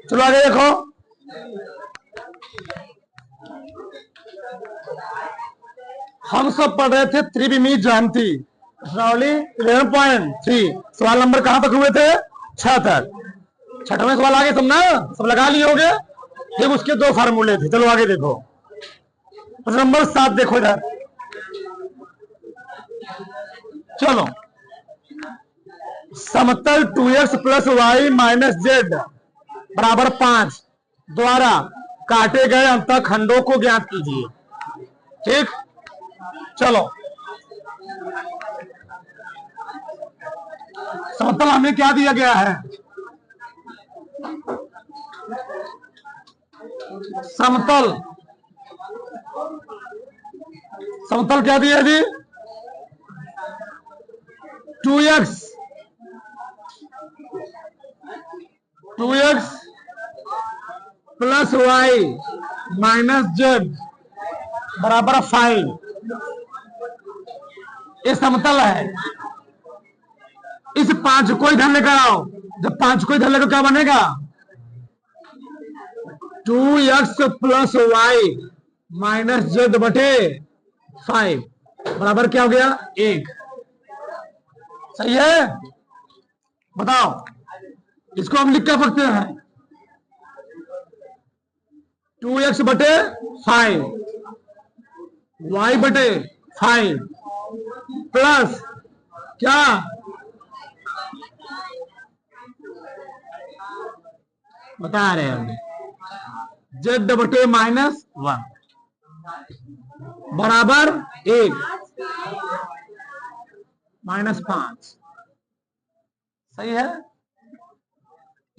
चलो आगे देखो। हम सब पढ़ रहे थे त्रिविमी ज्यामिति प्रश्नावली 11.3। सवाल नंबर कहां तक हुए थे? 6 तक। छठवें सवाल आगे सब ना, सब लगा लिए होंगे। फिर उसके दो फार्मूले थे। चलो आगे देखो। प्रश्न नंबर 7 देखो इधर। चलो, समतल 2x plus y minus z बराबर 5 द्वारा काटे गए अंतःखंडों को ज्ञात कीजिए। ठीक, चलो समतल हमें क्या दिया गया है? समतल, समतल क्या दिया जी? 2x plus y minus z बराबर 5। ये समतल है। इस 5 को इधर लेकर आओ। जब 5 को इधर लेकर क्या बनेगा? 2x plus y minus Z बटे 5 बराबर क्या हो गया? 1। सही है? बताओ, इसको हम लिख क्या सकते हैं? 2x बटे 5 y बटे 5 प्लस क्या? बता रहे हैं z बटे माइनस 1 बराबर 1 माइनस 5। सही है?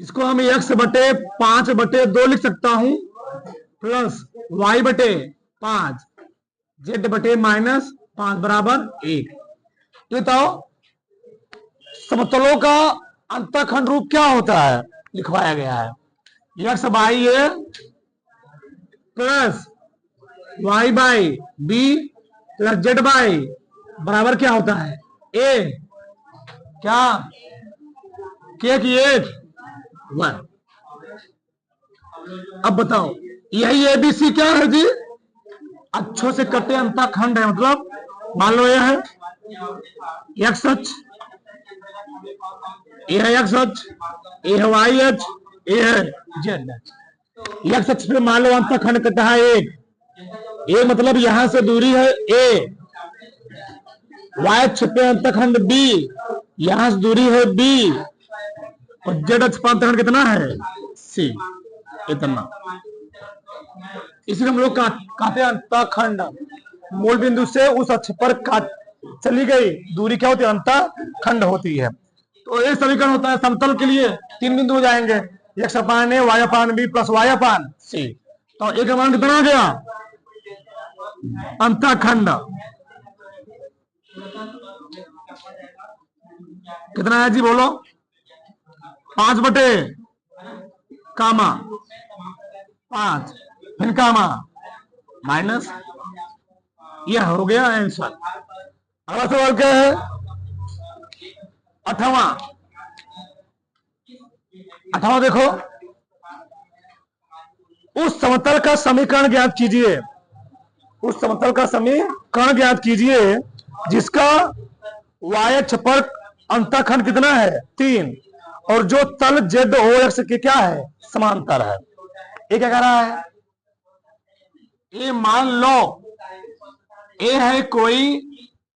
इसको हम x बटे 5 बटे 2 लिख सकता हूं प्लस y बटे 5 z बटे माइनस 5 बराबर 1। तो बताओ समतलों का अंतःखंड रूप क्या होता है? लिखवाया गया है x by a plus y by b plus z by बराबर क्या होता है? a क्या? के की 1 1। अब बताओ यही एबीसी क्या है जी? अक्षों से कटे अंतःखंड है। मतलब मान लो यह है एक्स अक्ष, यह है एक्स अक्ष, यह है वाई अक्ष, यह है जेड अक्ष। एक्स अक्ष पे मान लो अंतःखंड कटा है 1। ए मतलब यहां से दूरी है ए। वाई अक्ष पे अंतःखंड बी, यहां से दूरी है बी। और जेड अक्ष पर अंतःखंड कितना है? सी। इतना। इसलिए हम लोग काटे अंतःखंड मूल बिंदु से उस अक्ष पर काट चली गई दूरी क्या होती है? अंतःखंड होती है। तो ये समीकरण होता है समतल के लिए 3 बिंदु हो जाएंगे, एक्स अपान ए वाई अपान बी प्लस वाई अपान सी। तो एक मान कितना हो गया? अंतःखंड कितना है जी? बोलो। 5 बटे कामा 5 फिर कामा माइनस। यह हो गया आंसर। अगला सवाल क्या है? 8वां देखो। उस समतल का समीकरण ज्ञात कीजिए। उस समतल का समीकरण ज्ञात कीजिए जिसका y अक्ष पर अंतःखंड कितना है? 3 और जो तल जेड ओ एक्स के क्या है? समांतर है। ये क्या कह रहा है? ये मान लो ए है कोई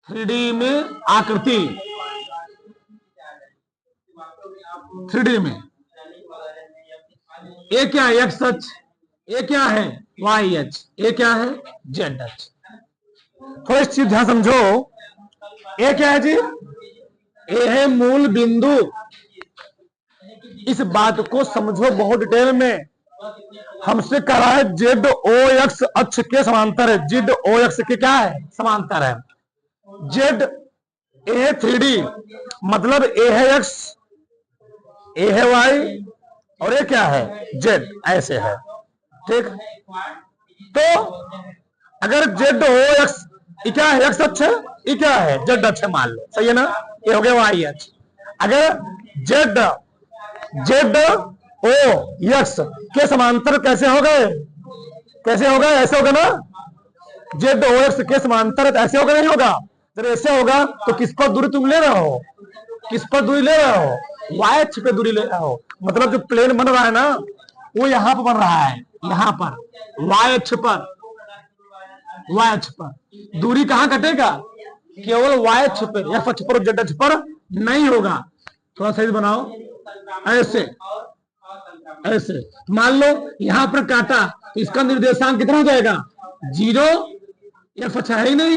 3D में आकृति, 3D में। ये क्या है? एक्स अक्ष। ये क्या है? वाई अक्ष। ये क्या है? जेड अक्ष। थोड़ी चीज ध्यान समझो। ये क्या है जी? ये है मूल बिंदु। इस बात को समझो बहुत डिटेल में। हमसे कह रहा है जेड ओ एक्स अक्ष के समांतर है। जेड ओ एक्स के क्या है? समांतर है। जेड ए 3D मतलब ए है एक्स, ए है वाई और ये क्या है? जेड। ऐसे है। ठीक। तो अगर जेड ओ एक्स क्या है? एक्स अक्ष है। ये क्या है? जेड अक्ष मान लो। सही है ना? ये हो गया वाई अक्ष। अगर जेड जेड ओ यक्स के समांतर कैसे हो गए, कैसे हो गए, ऐसे होगा ना, जेड ओ एक्स के समांतर ऐसे होगा नहीं होगा, जब ऐसे होगा तो किस पर दूरी तुम ले रहे हो, किस पर दूरी ले रहे हो, वाई अक्ष पे दूरी ले रहे हो, मतलब जो प्लेन बन रहा है ना वो यहां पर बन रहा है, यहां पर वाई अक्ष पर, वाई अक्ष पर दूरी कहां कटेगा, केवल वाई अक्ष पर, एफ अक्ष पर, जेड अक्ष पर नहीं होगा। थोड़ा सही बनाओ, ऐसे ऐसे मान लो यहां पर काटा तो इसका निर्देशांक कितना हो जाएगा, 0, एक्स अक्ष है ही नहीं,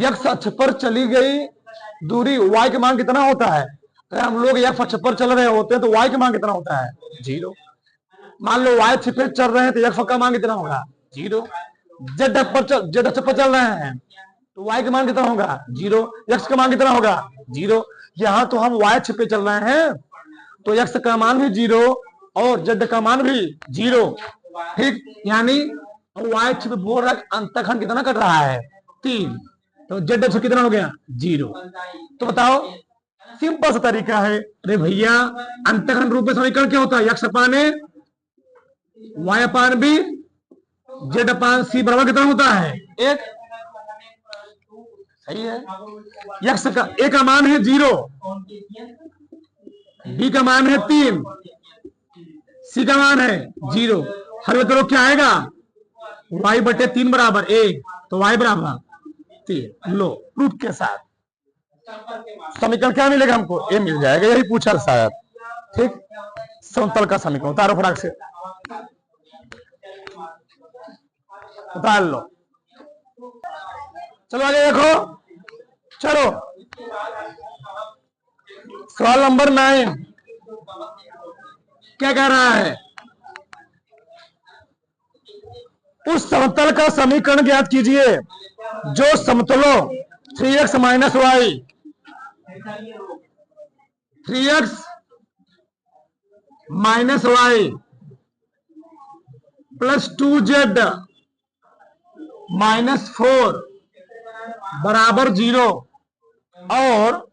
एक्स अक्ष पर चली गई दूरी y के मान कितना होता है, अगर हम लोग एक्स अक्ष पर चल रहे होते हैं तो y के मान कितना होता है, 0। मान लो y अक्ष पर चल रहे हैं तो एक्स का मान कितना होगा, 0। जेड अक्ष पर चल रहे हैं तो y का मान कितना होगा, 0। एक्स का मान कितना होगा, 0। यहां तो हम y अक्ष पे चल रहे हैं तो एक्स का मान भी 0 और जेड का मान भी 0, ठीक, यानी y अक्ष पे बोल रहा है अंतखंड कितना कट रहा है, 3, तो जेड अक्ष कितना हो गया, 0। तो बताओ, सिंपल सा तरीका है। अरे भैया अंतखंड रूप में समीकरण क्या होता है, एक्स अपान ए, वाई अपान बी, जेड अपान सी बराबर कितना होता है, 1। सही है, एक्स का ए का मान है 0, बी का मान है 3, सी का मान है 0। हल करो क्या आएगा, y बटे 3 बराबर 1, तो y बराबर 3। लो प्रूफ के साथ समीकरण क्या मिलेगा हमको, ए मिल जाएगा, यही पूछा शायद, ठीक। समतल का समीकरण उतारो फटाक से, उतार लो, चलो आगे देखो, चलो सवाल नंबर 9 क्या कह रहा है, उस समतल का समीकरण ज्ञात कीजिए जो समतलों 3x minus y, 3x minus y plus 2z minus 4 बराबर 0 और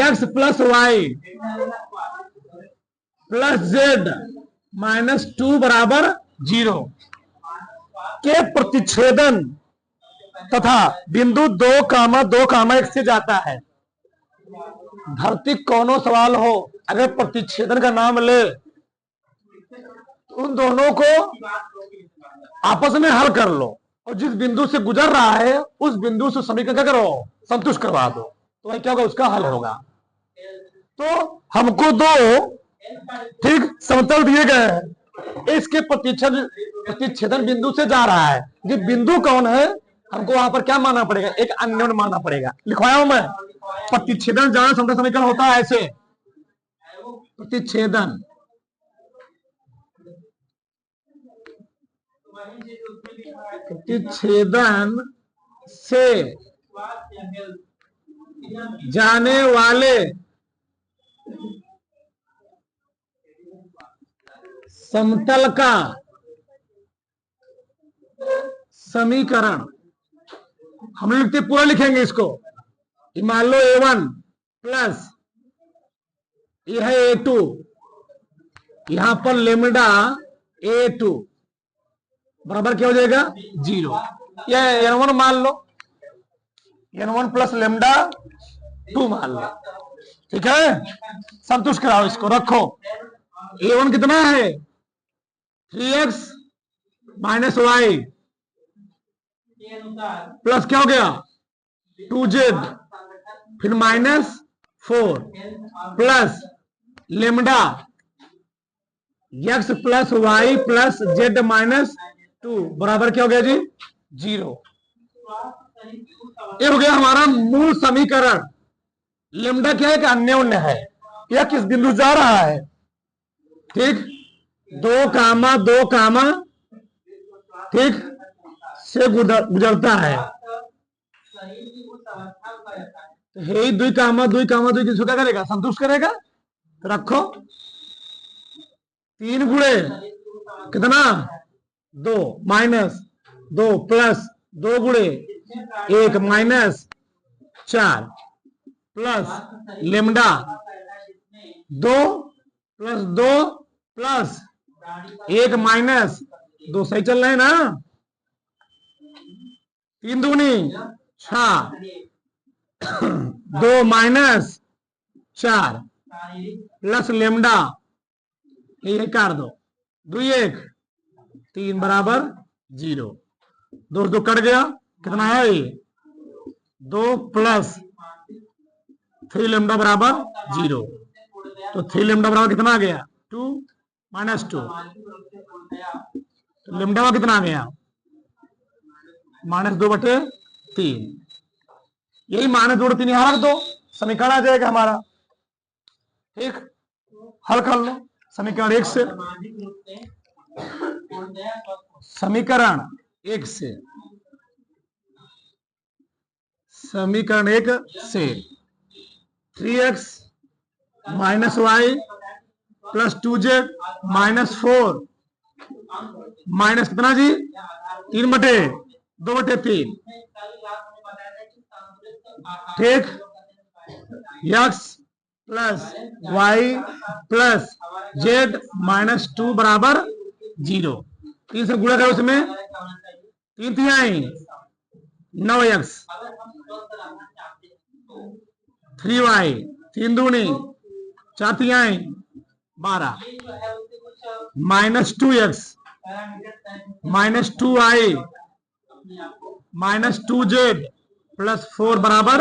x plus y plus z minus 2 बराबर 0 के प्रतिच्छेदन तथा बिंदु 2,2,1 से जाता है। धरती कोनो सवाल हो, अगर प्रतिच्छेदन का नाम ले तो उन दोनों को आपस में हल कर लो और जिस बिंदु से गुजर रहा है उस बिंदु से समीकरण क्या करो, संतुष्ट करवा दो, तो भाई क्या होगा, उसका हल होगा। तो हमको दो ठीक समतल दिए गए हैं, इसके प्रतिच्छेदन बिंदु से जा रहा है, ये बिंदु कौन है हमको वहां पर क्या मानना पड़ेगा, एक अन्योन मानना पड़ेगा। लिखवाया हूं मैं, प्रतिच्छेदन जान समतल समीकरण होता है ऐसे, प्रतिच्छेदन प्रतिच्छेदन से जाने वाले समतल का समीकरण हम लोग लिखते पूरा लिखेंगे इसको, मान लो a1 प्लस यह है a2, यहां पर लेमडा a2 बराबर क्या हो जाएगा 0, यह n1 मान लो, n1 प्लस लेमडा 2 मान लो, ठीक है। संतुष्ट कराओ इसको, रखो a1 कितना है 3x माइनस वाई प्लस क्या हो गया 2z फिर minus 4 plus lambda x plus y plus z minus 2 बराबर क्या हो गया जी 0। ये हो गया हमारा मूल समीकरण। लेमडा क्या है कि अन्योन्य है, यह किस बिंदु जा रहा है, ठीक 2,2, ठीक से गुजरता है, तो हे 2,2, किसको क्या करेगा, संतुष्ट करेगा। तो रखो 3 गुणे कितना 2 माइनस 2 प्लस 2 गुणे 1 minus 4 plus lambda 2 plus 2 plus 1 minus 2, सही चल रहे हैं ना? 3 दूनी 6, 2 माइनस 4 प्लस लेमडा, ये काट दो, 2 1 3 बराबर 0। 2 2 कट गया, कितना है ये? 2 प्लस 3 लेमडा बराबर 0। तो 3 लेमडा बराबर कितना आ गया? 2 माइनस 2। तो लेमडा कितना आ गया? -2/3। यही -2/3 यहां रख दो, समीकरण आ जाएगा हमारा। ठीक, हल कर लो समीकरण 1 से। समीकरण 1 से, समीकरण 1 से 3x minus y plus 2z minus 4 minus कितना जी? 3/2/3। ठीक, x plus y plus z minus 2 बराबर 0। 3 से गुणा करो, उसमें 3 तिहाई 9x 3y 3 दूनी 4 तिहाई 12 minus 2x minus 2y minus 2z plus 4 बराबर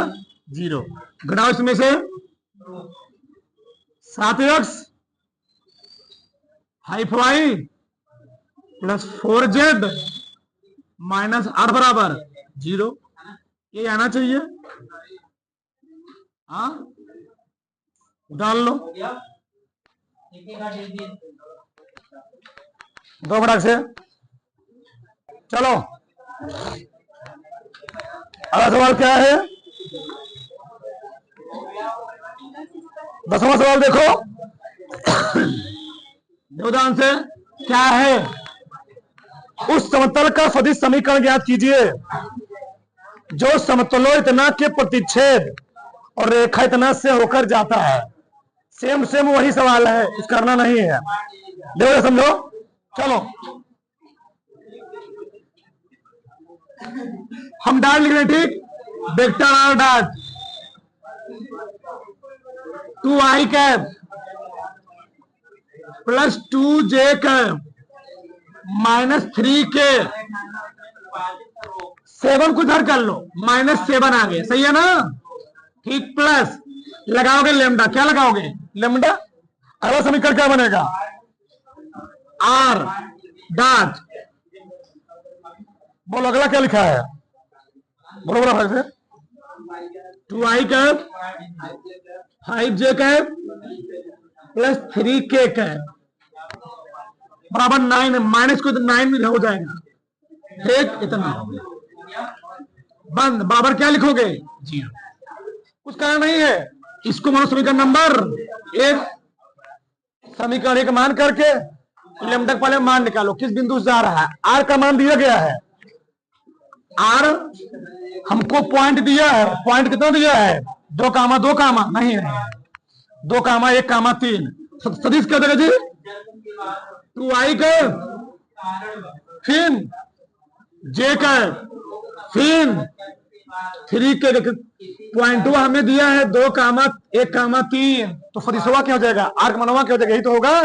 0। घटाओ इसमें से 7x 5y plus 4z minus 8 बराबर 0। ये आना चाहिए। हाँ, डाल लो 2 फटाक से। चलो अगला सवाल क्या है? 10वां सवाल देखो, ध्यान से। क्या है? उस समतल का सदिश समीकरण ज्ञात कीजिए जो समतलो इतना के प्रतिच्छेद और रेखा इतना से होकर जाता है। सेम सेम वही सवाल है, कुछ करना नहीं है। देखो समझो, चलो हम डाट लिख रहे, ठीक, vector r dot 2i cap plus 2j cap minus 3k 7 को इधर कर लो, -7 आ गए, सही है ना? ठीक, प्लस लगाओगे लेमडा, क्या लगाओगे? लेमडा। अगला समीकरण क्या बनेगा? आर डाट, बोलो अगला क्या लिखा है? बरोबर है, 2i cap 5j cap plus 3k cap बराबर 9, माइनस को 9 में हो जाएगा। ठीक, इतना हो गया, बंद। बराबर क्या लिखोगे? 0। कुछ कारण नहीं है, इसको मानो समीकरण नंबर 1। समीकरण 1 मान करके लेमडा पहले मान निकालो, किस बिंदु से जा रहा है। आर का मान दिया गया है, आर हमको पॉइंट दिया है। पॉइंट कितना दिया है? 2 कामा 2 कामा नहीं है, 2 कामा 1 कामा 3। सदिश क्या देगा जी? 2i का फिर j का फिर 3k। पॉइंट हमें दिया है 2 कामा 1 कामा 3, तो सदिशवा क्या हो जाएगा? आर्क मनवा क्या हो जाएगा? यही तो होगा।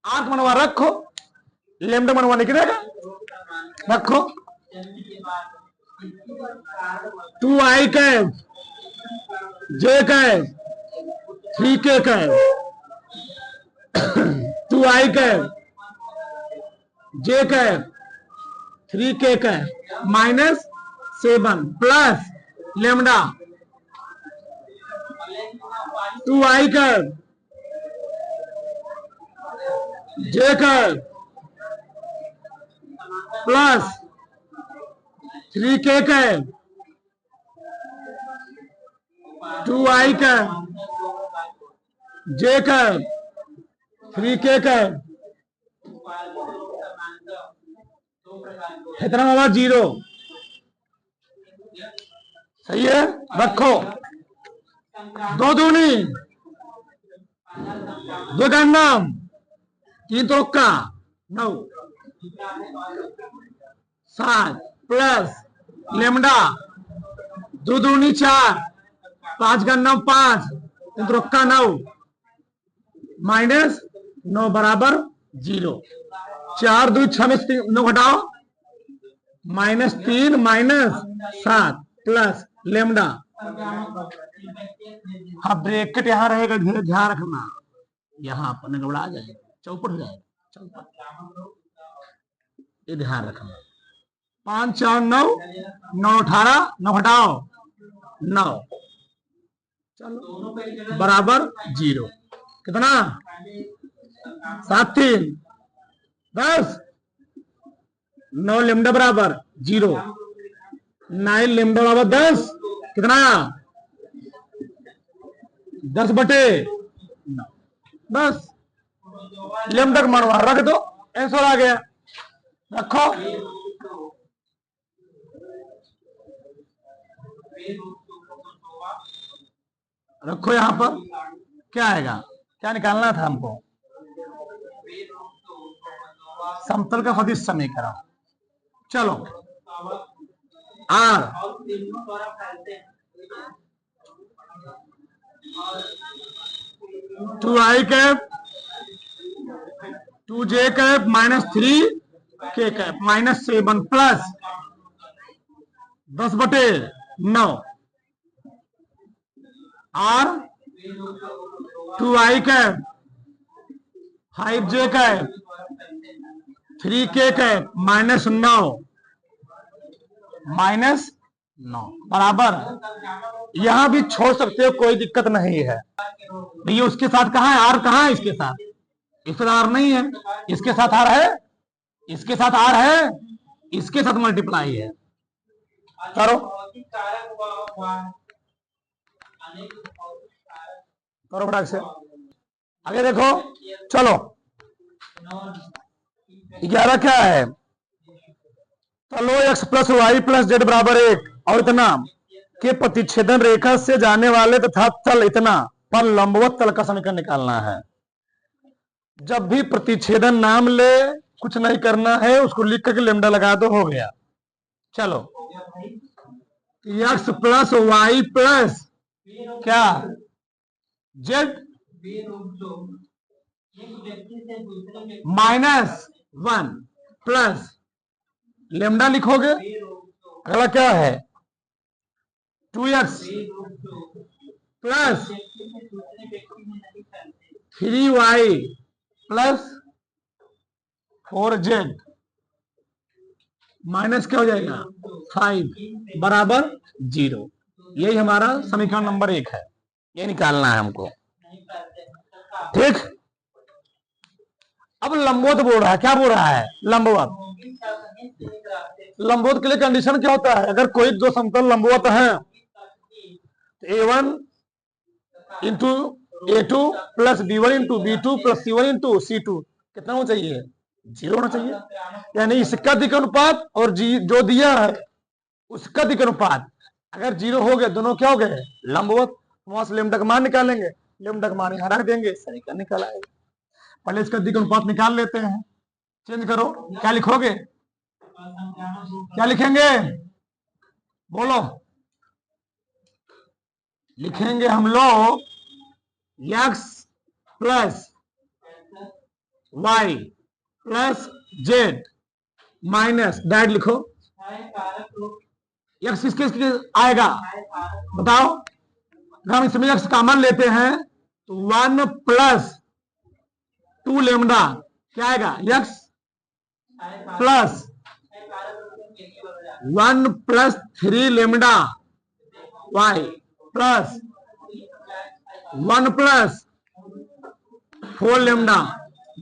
आर्क मनवा रखो, लेमडा मनवा निकलेगा, रखो। 2i cap j cap 3k cap 2i cap j cap 3k cap -7 plus lambda 2i cap j cap plus 3k cap 2i cap j cap 3k cap इतना होगा 0। सही है, रखो। 2 दूनी दो का नाम, तीन तो का 9, 7 प्लस लेमडा, दो दूनी 4, 5 का नाम 5, तीन तो का 9, माइनस 9 बराबर 0। 4 2 6 में 9 घटाओ, -3 -7 प्लस लेमडा। हाँ ब्रैकेट यहाँ रहेगा, ध्यान रखना, यहाँ पर गड़बड़ा जाएगा, चौपट हो जाएगा, चौपट, ये ध्यान रखना। 5 4 9, 9 18, 9 घटाओ 9, चलो बराबर 0। कितना 7 3 10, 9 लेमडा बराबर 0, 9 लेमडा बराबर 10, कितना 10 बटे 9, बस लेमडा का मान रख दो, आंसर आ गया। रखो, रखो यहां पर, क्या आएगा, क्या निकालना था हमको, समतल का सदिश समीकरण। चलो r 2i cap 2j cap -3k cap -7 plus 10 बटे 9 और 2i cap 5j cap 3k cap -9 बराबर, यहां भी छोड़ सकते हो, कोई दिक्कत नहीं है भैया। उसके साथ कहा है आर, कहा है इसके साथ, इसके साथ आर नहीं है, इसके साथ आर है, इसके साथ आर है, इसके साथ मल्टीप्लाई है। करो करो फटाक से, आगे देखो। चलो 11 क्या है, चलो x plus y plus z बराबर 1 और इतना के प्रतिच्छेदन रेखा से जाने वाले तथा तल इतना पर लंबवत तल का समीकरण निकालना है। जब भी प्रतिच्छेदन नाम ले, कुछ नहीं करना है, उसको लिख करके लेमडा लगा दो, हो गया। चलो x प्लस वाई प्लस क्या जेड -1 प्लस लेमडा लिखोगे, अगला क्या है 2x plus 3y plus 4z minus क्या हो जाएगा 5 बराबर 0। यही हमारा समीकरण नंबर 1 है, ये निकालना है हमको, ठीक। अब लंबवत बोल रहा है, क्या बोल रहा है लंबवत। लंबवत के लिए कंडीशन क्या होता है, अगर कोई दो समतल लंबवत है तो a1 into a2 plus b1 into b2 plus c1 into c2 कितना होना चाहिए, 0 होना चाहिए। यानी इसका दिक् अनुपात और जो दिया है उसका दिक् अनुपात अगर 0 हो गया, दोनों क्या हो गए लंबवत। वहां से लेमडा का मान निकालेंगे, लेमडा का मान यहां रख देंगे, सही का निकल आएगा। पहले इसका दिक् अनुपात निकाल लेते हैं, चेंज करो, क्या लिखोगे, क्या लिखेंगे बोलो। लिखेंगे हम लोग x plus y plus z minus डैड लिखो, x किसके आएगा बताओ। अगर हम इसमें x कॉमन लेते हैं तो 1 प्लस 2 लेमडा क्या आएगा x plus 1 plus 3 lambda y plus 1 plus 4 lambda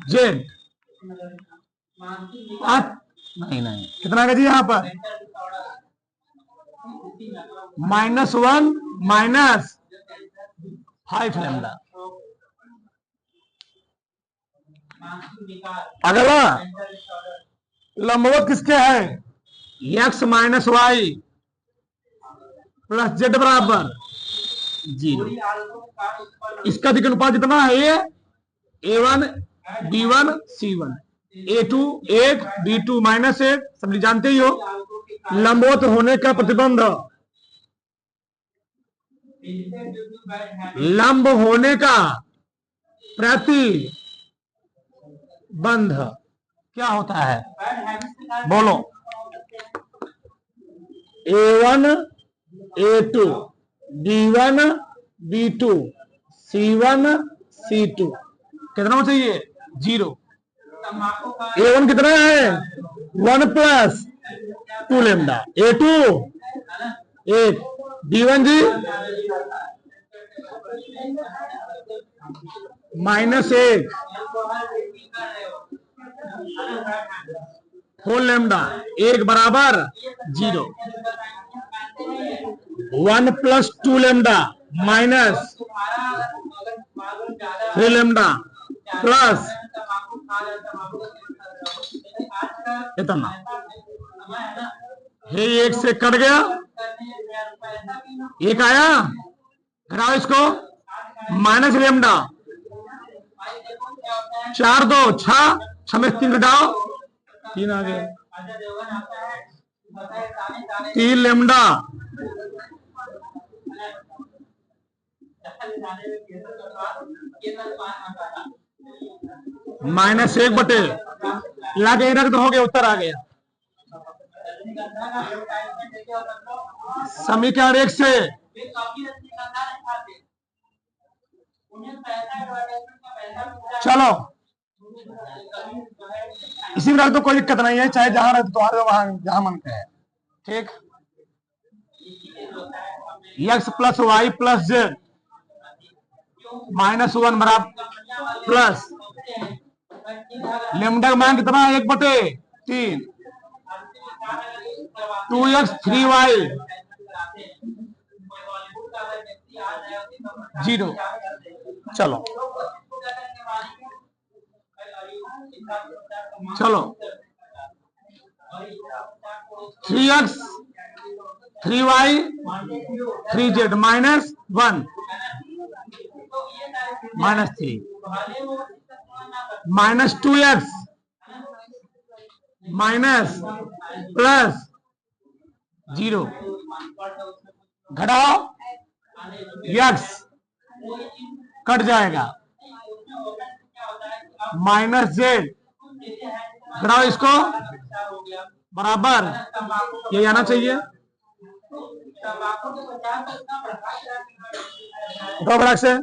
Z. नहीं कितना का जी यहां पर -1 माइनस 5 लेमडा। अगला लंबवत किसके है, x minus y plus z बराबर 0। इसका अधिक अनुपात जितना है ये A1 B1 C1, A2 1 B2 -1, सब जानते ही हो। लंबवत होने का प्रतिबंध, लंब होने का प्रतिबंध क्या होता है, बोलो। A1 A2 B1 B2 C1 C2 कितना हो चाहिए, 0। A1 कितना है, 1 + 2 लैम्डा, A2 1, B1 जी -1 4 लैम्डा, 1 बराबर 0। 1 + 2 लैम्डा -3 लैम्डा प्लस इतना, ये 1 से कट गया, 1 आया, घटाओ इसको, माइनस लैम्डा, 4 2 6, 6 में 3 घटाओ, 3 आ गया, 3 लैम्डा -1 बटे लाके रख दो, हो गया, उत्तर आ गया। समीकरण 1 से चलो इसी में रख दो, कोई दिक्कत नहीं है, चाहे जहां रख दो वहां जहां मन है, ठीक। x + y + z -1 बराबर प्लस लैम्डा का मान कितना है, 1/3, 2x 3y 0। चलो चलो 3x 3y 3z -1 -3 -2x +0 घटाओ, x कट जाएगा, -z घटाओ इसको, बराबर ये आना चाहिए, उठाओ फटाक से।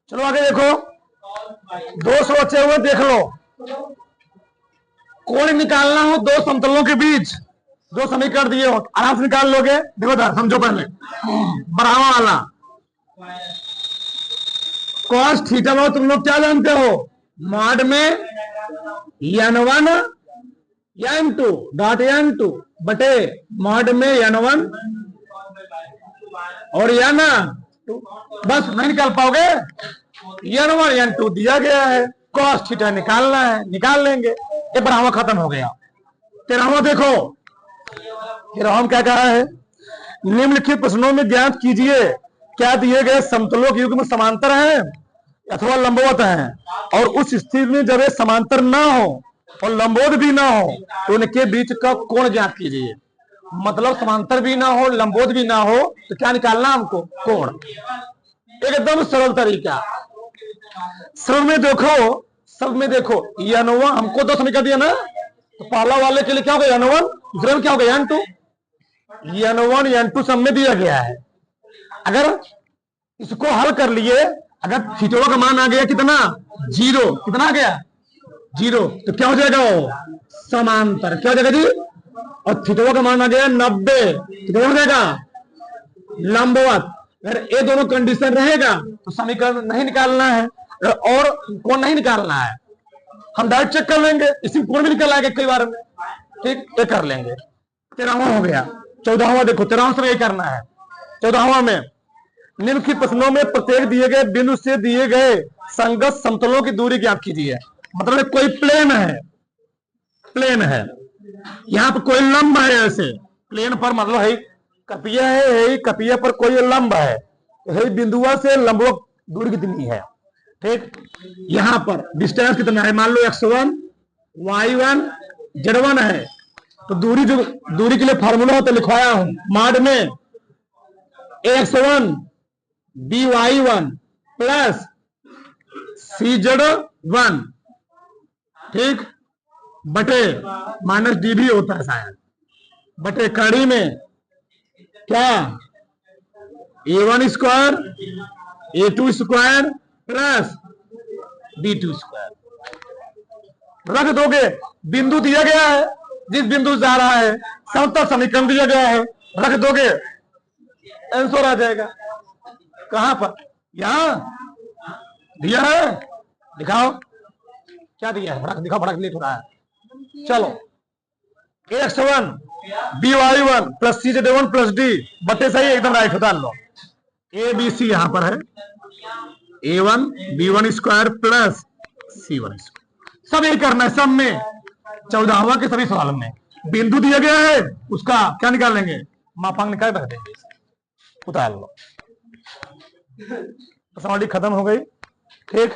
चलो आगे देखो, 200 बचे हुए, देख लो। कोण निकालना हो दो समतलों के बीच, दो समीकरण दिए हो, आराम से निकाल लोगे। देखो इधर समझो, पहले बढ़ावा वाला cos थीटा में तुम लोग क्या जानते हो, मॉड में n1 n2 डॉट n2 बटे मॉड में n1 और n2, बस नहीं निकाल पाओगे, n1 n2 दिया गया है, cos थीटा निकालना है, निकाल लेंगे। ये बढ़ावा खत्म हो गया। 13वां देखो, 13वां क्या कहा है, निम्नलिखित प्रश्नों में ज्ञात कीजिए क्या दिए गए समतलों के युग्म समांतर हैं अथवा लंबवत हैं, और उस स्थिति में जब ये समांतर ना हो और लंबवत भी ना हो तो उनके बीच का कोण ज्ञात कीजिए। मतलब समांतर भी ना हो, लंबवत भी ना हो, तो क्या निकालना हमको, कोण। एकदम सरल तरीका। सब में देखो n1 हमको 2 समीकरण दिया ना, तो पहला वाले के लिए क्या होगा n1, दूसरे में क्या होगा n2, n1 n2 सब में दिया गया है। अगर इसको हल कर लिए, अगर थीटा का मान आ गया कितना, 0, कितना आ गया 0, तो क्या हो जाएगा वो समांतर, क्या हो जाएगा जी, और थीटा का मान आ गया 90, तो क्या हो जाएगा लंबवत। अगर ये दोनों कंडीशन रहेगा तो समीकरण नहीं निकालना है और कोण नहीं निकालना है, हम डायरेक्ट चेक कर लेंगे, इसी कोण भी निकल आएगा कई बार में, ठीक, ये कर लेंगे। 13वां हो गया। 14वां देखो, 13वां से यही करना है। 14वां में निम्नलिखित प्रश्नों में प्रत्येक दिए गए बिंदु से दिए गए संगत समतलों की दूरी ज्ञात कीजिए। मतलब कोई प्लेन है, यहाँ पर कोई लंब है, ऐसे प्लेन पर मतलब है कपिया है, कपिया पर कोई लंब है, तो बिंदुआ से लंबवत दूरी कितनी है। ठीक, यहां पर डिस्टेंस कितना है, मान लो x1 y1 z1 है, तो दूरी के लिए फार्मूला तो लिखवाया हूं, माड में x1 by1 प्लस cz1, ठीक, बटे माइनस डी भी होता है शायद, बटे कड़ी में क्या a1 square a2 square plus b2 square. रख दोगे, बिंदु दिया गया है, जिस बिंदु से जा रहा है, समतल समीकरण दिया गया है, रख दोगे आंसर आ जाएगा। कहां पर, यहां दिया है, दिखाओ क्या दिया है, दिखाओ, फटाक लिख रहा है। चलो, x1 by1 plus cz1 plus D बटे, सही एकदम राइट होता लो, ए बी सी यहां पर है, a1 b1 square plus c1 square. सब यही करना है, सब में 14वां के सभी सवाल में बिंदु दिया गया है, उसका क्या निकालेंगे, मापांक निकाल रख देंगे, उतार लो। तो सवाल खत्म हो गई। ठीक।